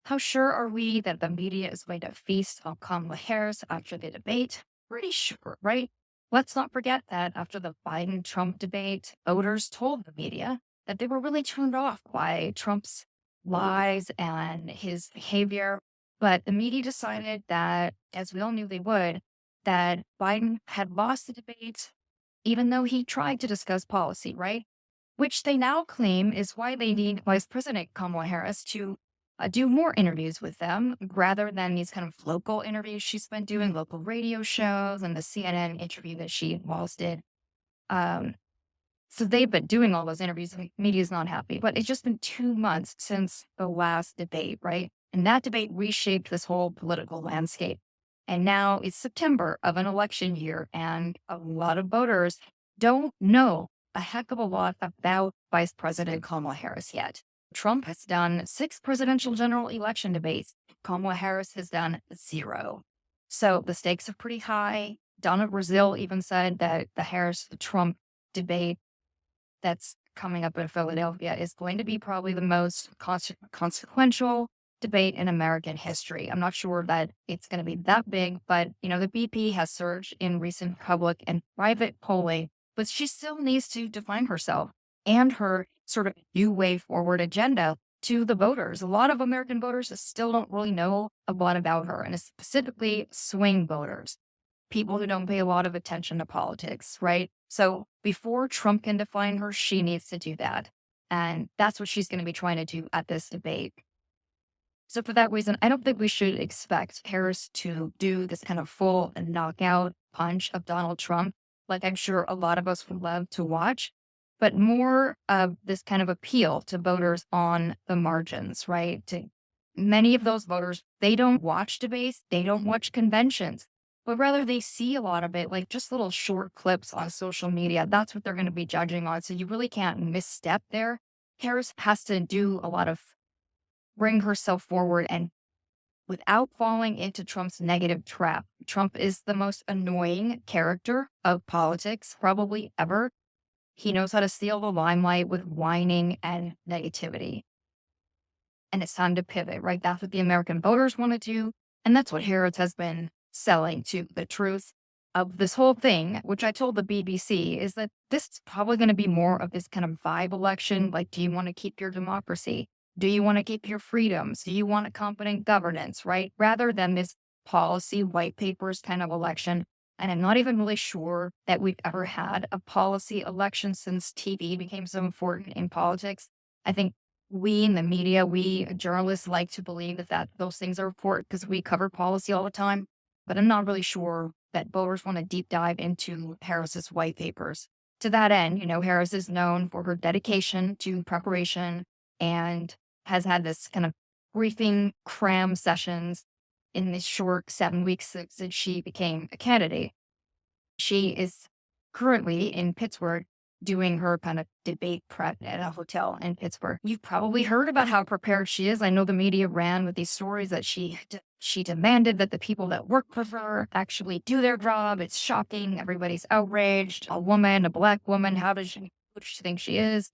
How sure are we that the media is going to feast on Kamala Harris after the debate? Pretty sure, right? Let's not forget that after the Biden Trump debate, voters told the media that they were really turned off by Trump's lies and his behavior. But the media decided that, as we all knew they would, that Biden had lost the debate, even though he tried to discuss policy, right? Which they now claim is why they need Vice President Kamala Harris to do more interviews with them rather than these kind of local interviews she's been doing, local radio shows, and the CNN interview that she was did. Um, so they've been doing all those interviews. And the media's not happy, but it's just been 2 months since the last debate, right? And that debate reshaped this whole political landscape. And now it's September of an election year, and a lot of voters don't know a heck of a lot about Vice President Kamala Harris yet. Trump has done 6 presidential general election debates. Kamala Harris has done 0. So the stakes are pretty high. Donna Brazile even said that the Harris-Trump debate that's coming up in Philadelphia is going to be probably the most consequential debate in American history. I'm not sure that it's going to be that big, but the BP has surged in recent public and private polling, but she still needs to define herself and her sort of new way forward agenda to the voters. A lot of American voters still don't really know a lot about her, and specifically swing voters, people who don't pay a lot of attention to politics, right? So before Trump can define her, she needs to do that. And that's what she's going to be trying to do at this debate. So for that reason, I don't think we should expect Harris to do this kind of full and knockout punch of Donald Trump, like I'm sure a lot of us would love to watch, but more of this kind of appeal to voters on the margins, right? To many of those voters, they don't watch debates, they don't watch conventions, but rather they see a lot of it, like just little short clips on social media. That's what they're going to be judging on. So you really can't misstep there. Harris has to do a lot of bring herself forward and without falling into Trump's negative trap. Trump is the most annoying character of politics probably ever. He knows how to steal the limelight with whining and negativity. And it's time to pivot, right? That's what the American voters want to do. And that's what Harris has been selling to. The truth of this whole thing, which I told the BBC, is that this is probably going to be more of this kind of vibe election. Like, do you want to keep your democracy? Do you want to keep your freedoms? Do you want a competent governance, right? Rather than this policy white papers kind of election. And I'm not even really sure that we've ever had a policy election since TV became so important in politics. I think we in the media, we journalists like to believe that those things are important because we cover policy all the time. But I'm not really sure that voters want to deep dive into Harris's white papers. To that end, Harris is known for her dedication to preparation and has had this kind of briefing cram sessions in this short 7 weeks since she became a candidate. She is currently in Pittsburgh doing her kind of debate prep at a hotel in Pittsburgh. You've probably heard about how prepared she is. I know the media ran with these stories that she demanded that the people that work for her actually do their job. It's shocking. Everybody's outraged. A woman, a Black woman, who does she think she is?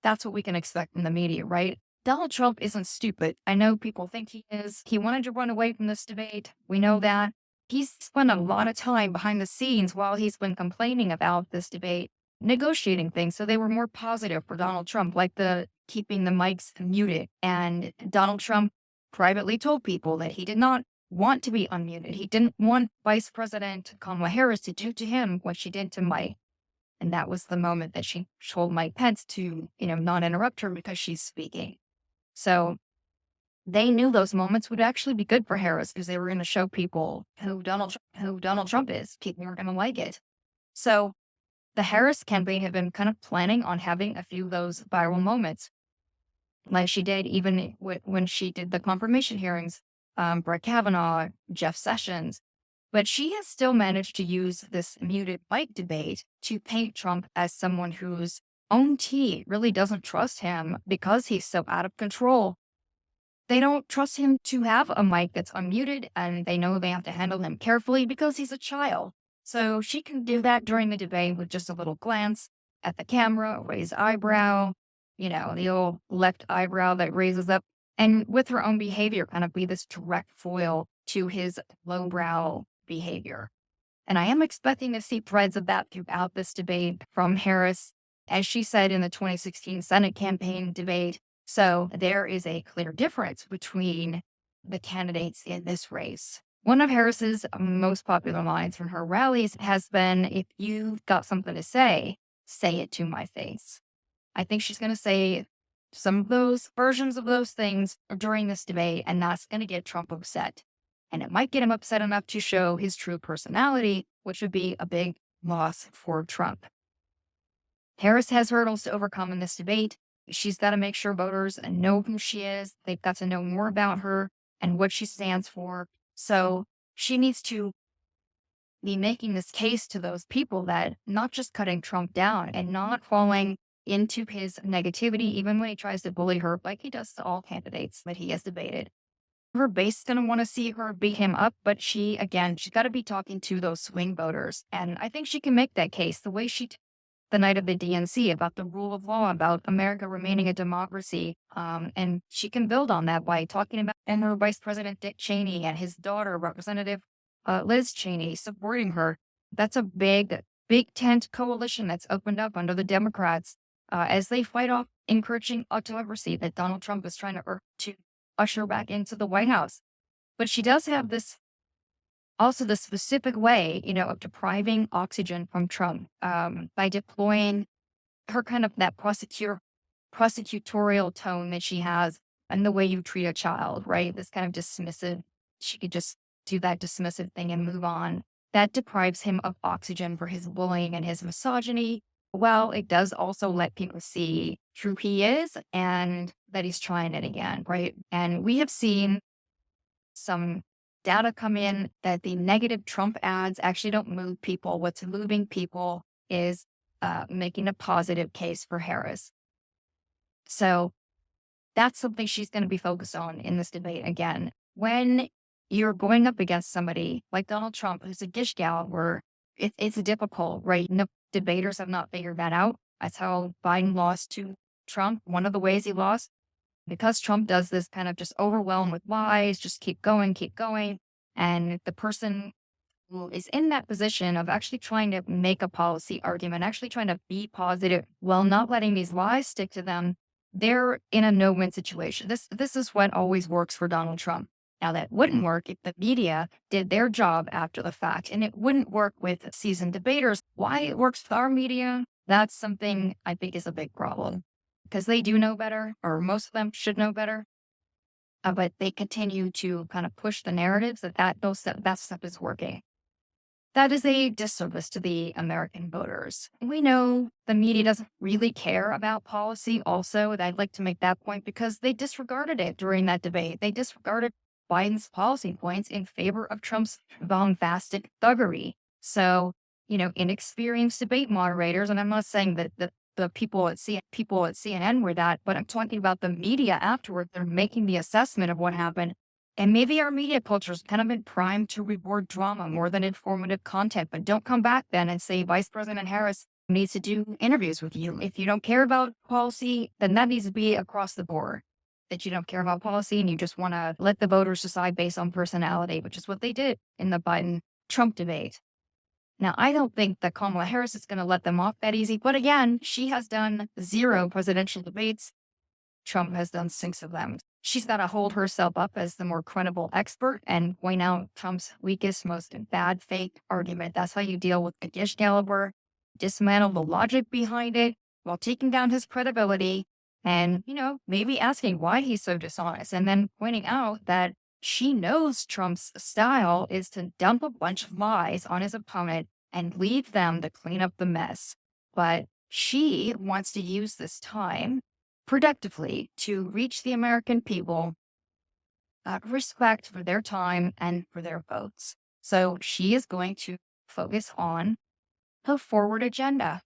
That's what we can expect from the media, right? Donald Trump isn't stupid. I know people think he is. He wanted to run away from this debate. We know that. He's spent a lot of time behind the scenes while he's been complaining about this debate, negotiating things so they were more positive for Donald Trump, like the keeping the mics muted. And Donald Trump privately told people that he did not want to be unmuted. He didn't want Vice President Kamala Harris to do to him what she did to Mike. And that was the moment that she told Mike Pence to, not interrupt her because she's speaking. So they knew those moments would actually be good for Harris because they were going to show people who Donald Trump is. People are going to like it. So the Harris campaign had been kind of planning on having a few of those viral moments, like she did even when she did the confirmation hearings, Brett Kavanaugh, Jeff Sessions. But she has still managed to use this muted mic debate to paint Trump as someone whose own team really doesn't trust him because he's so out of control. They don't trust him to have a mic that's unmuted, and they know they have to handle him carefully because he's a child. So she can do that during the debate with just a little glance at the camera, raise eyebrow, the old left eyebrow that raises up, and with her own behavior, kind of be this direct foil to his lowbrow behavior. And I am expecting to see threads of that throughout this debate from Harris, as she said in the 2016 Senate campaign debate. So there is a clear difference between the candidates in this race. One of Harris's most popular lines from her rallies has been, if you've got something to say it to my face. I think she's going to say some of those versions of those things during this debate, and that's going to get Trump upset. And it might get him upset enough to show his true personality, which would be a big loss for Trump. Harris has hurdles to overcome in this debate. She's got to make sure voters know who she is. They've got to know more about her and what she stands for. So she needs to be making this case to those people that not just cutting Trump down and not falling into his negativity, even when he tries to bully her, like he does to all candidates that he has debated. Her base is going to want to see her beat him up, but she's got to be talking to those swing voters. And I think she can make that case the way the night of the DNC about the rule of law, about America remaining a democracy. And she can build on that by talking about and her Vice President Dick Cheney and his daughter, Representative Liz Cheney, supporting her. That's a big tent coalition that's opened up under the Democrats as they fight off encouraging autocracy that Donald Trump is trying to usher back into the White House. But she does have this also the specific way, of depriving oxygen from Trump by deploying her kind of that prosecutorial tone that she has and the way you treat a child, right? This kind of dismissive, she could just do that dismissive thing and move on. That deprives him of oxygen for his bullying and his misogyny. Well, it does also let people see who he is and that he's trying it again, right? And we have seen some data come in that the negative Trump ads actually don't move people. What's moving people is making a positive case for Harris. So that's something she's going to be focused on in this debate again. When you're going up against somebody like Donald Trump, who's a gish gal, where it's difficult, right? No debaters have not figured that out. That's how Biden lost to Trump. One of the ways he lost, because Trump does this kind of just overwhelm with lies, just keep going. And the person who is in that position of actually trying to make a policy argument, actually trying to be positive while not letting these lies stick to them, they're in a no-win situation. This is what always works for Donald Trump. Now, that wouldn't work if the media did their job after the fact, and it wouldn't work with seasoned debaters. Why it works with our media, that's something I think is a big problem, because they do know better, or most of them should know better, but they continue to kind of push the narratives that stuff is working. That is a disservice to the American voters. We know the media doesn't really care about policy also, and I'd like to make that point because they disregarded it during that debate. They disregarded Biden's policy points in favor of Trump's bombastic thuggery. So, inexperienced debate moderators, and I'm not saying that the people at CNN were that, but I'm talking about the media afterward. They're making the assessment of what happened. And maybe our media culture's kind of been primed to reward drama more than informative content, but don't come back then and say Vice President Harris needs to do interviews with you. If you don't care about policy, then that needs to be across the board, that you don't care about policy and you just want to let the voters decide based on personality, which is what they did in the Biden-Trump debate. Now, I don't think that Kamala Harris is going to let them off that easy, but again, she has done 0 presidential debates. Trump has done 6 of them. She's got to hold herself up as the more credible expert and point out Trump's weakest, most bad faith argument. That's how you deal with the Gish caliber, dismantle the logic behind it while taking down his credibility and, maybe asking why he's so dishonest, and then pointing out that she knows Trump's style is to dump a bunch of lies on his opponent and leave them to clean up the mess. But she wants to use this time productively to reach the American people respect for their time and for their votes. So she is going to focus on her forward agenda.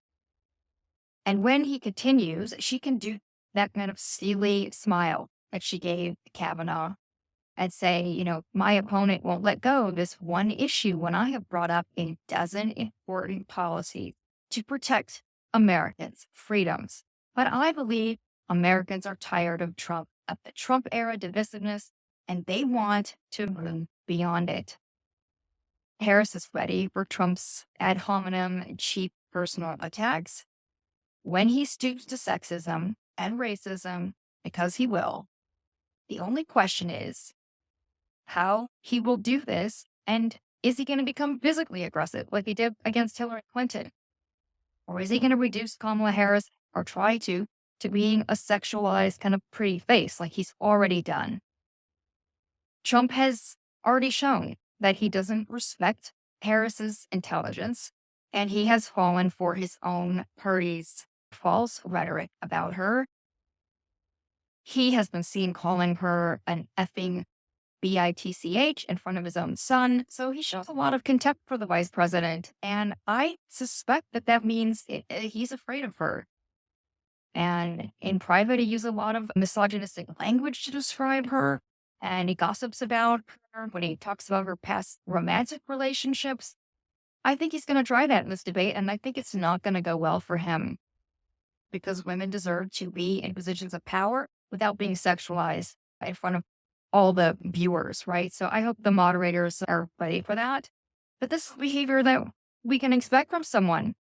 And when he continues, she can do that kind of steely smile that she gave Kavanaugh and say, my opponent won't let go of this one issue when I have brought up a dozen important policies to protect Americans' freedoms. But I believe Americans are tired of Trump. of the Trump era divisiveness, and they want to move beyond it. Harris is ready for Trump's ad hominem and cheap personal attacks. When he stoops to sexism and racism, because he will, the only question is how he will do this, and is he going to become physically aggressive like he did against Hillary Clinton? Or is he going to reduce Kamala Harris or try to being a sexualized kind of pretty face like he's already done? Trump has already shown that he doesn't respect Harris's intelligence, and he has fallen for his own party's false rhetoric about her. He has been seen calling her an effing bitch in front of his own son, so he shows a lot of contempt for the vice president, and I suspect that that means he's afraid of her. And in private, he uses a lot of misogynistic language to describe her, and he gossips about her when he talks about her past romantic relationships. I think he's going to try that in this debate, and I think it's not going to go well for him because women deserve to be in positions of power without being sexualized in front of all the viewers, right? So I hope the moderators are ready for that. But this is behavior that we can expect from someone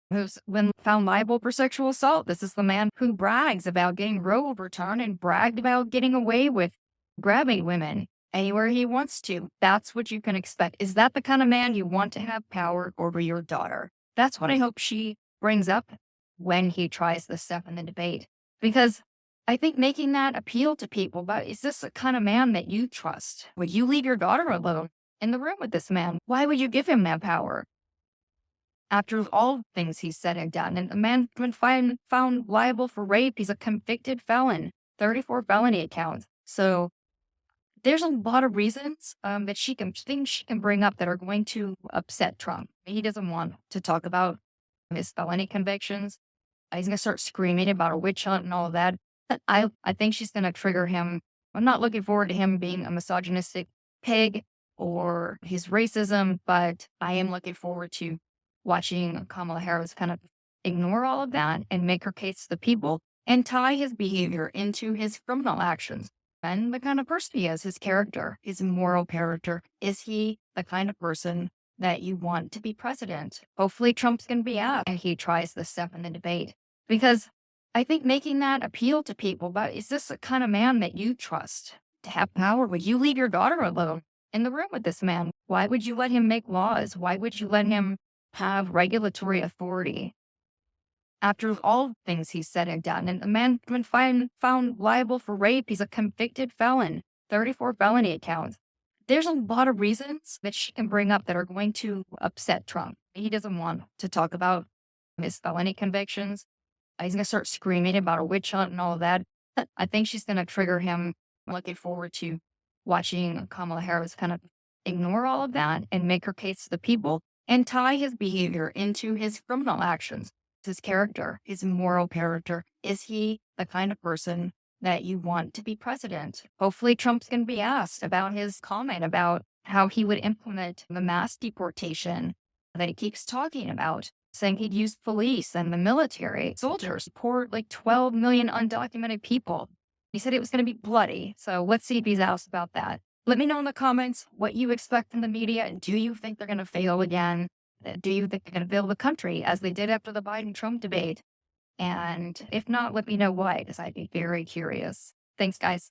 who's been found liable for sexual assault. This is the man who brags about getting Roe overturned and bragged about getting away with grabbing women anywhere he wants to. That's what you can expect. Is that the kind of man you want to have power over your daughter? That's what I hope she brings up when he tries this stuff in the debate. Because I think making that appeal to people, but is this the kind of man that you trust? Would you leave your daughter alone in the room with this man? Why would you give him that power? After all the things he's said and done, and the man's been found liable for rape. He's a convicted felon, 34 felony accounts. So there's a lot of reasons that things she can bring up that are going to upset Trump. He doesn't want to talk about his felony convictions. He's going to start screaming about a witch hunt and all of that. I think she's going to trigger him. I'm not looking forward to him being a misogynistic pig or his racism, but I am looking forward to watching Kamala Harris kind of ignore all of that and make her case to the people and tie his behavior into his criminal actions and the kind of person he is, his character, his moral character. Is he the kind of person that you want to be president? Hopefully Trump's going to be out and he tries this stuff in the debate, because I think making that appeal to people, but is this the kind of man that you trust to have power? Would you leave your daughter alone in the room with this man? Why would you let him make laws? Why would you let him have regulatory authority? After all the things he's said and done, and the man's been found liable for rape. He's a convicted felon, 34 felony accounts. There's a lot of reasons that she can bring up that are going to upset Trump. He doesn't want to talk about his felony convictions. He's going to start screaming about a witch hunt and all of that. I think she's going to trigger him. I'm looking forward to watching Kamala Harris kind of ignore all of that and make her case to the people and tie his behavior into his criminal actions. His character, his moral character. Is he the kind of person that you want to be president? Hopefully Trump's going to be asked about his comment about how he would implement the mass deportation that he keeps talking about, saying he'd use police and the military, soldiers, deport like 12 million undocumented people. He said it was going to be bloody. So let's see if he's asked about that. Let me know in the comments what you expect from the media. Do you think they're going to fail again? Do you think they're going to build the country as they did after the Biden-Trump debate? And if not, let me know why, because I'd be very curious. Thanks, guys.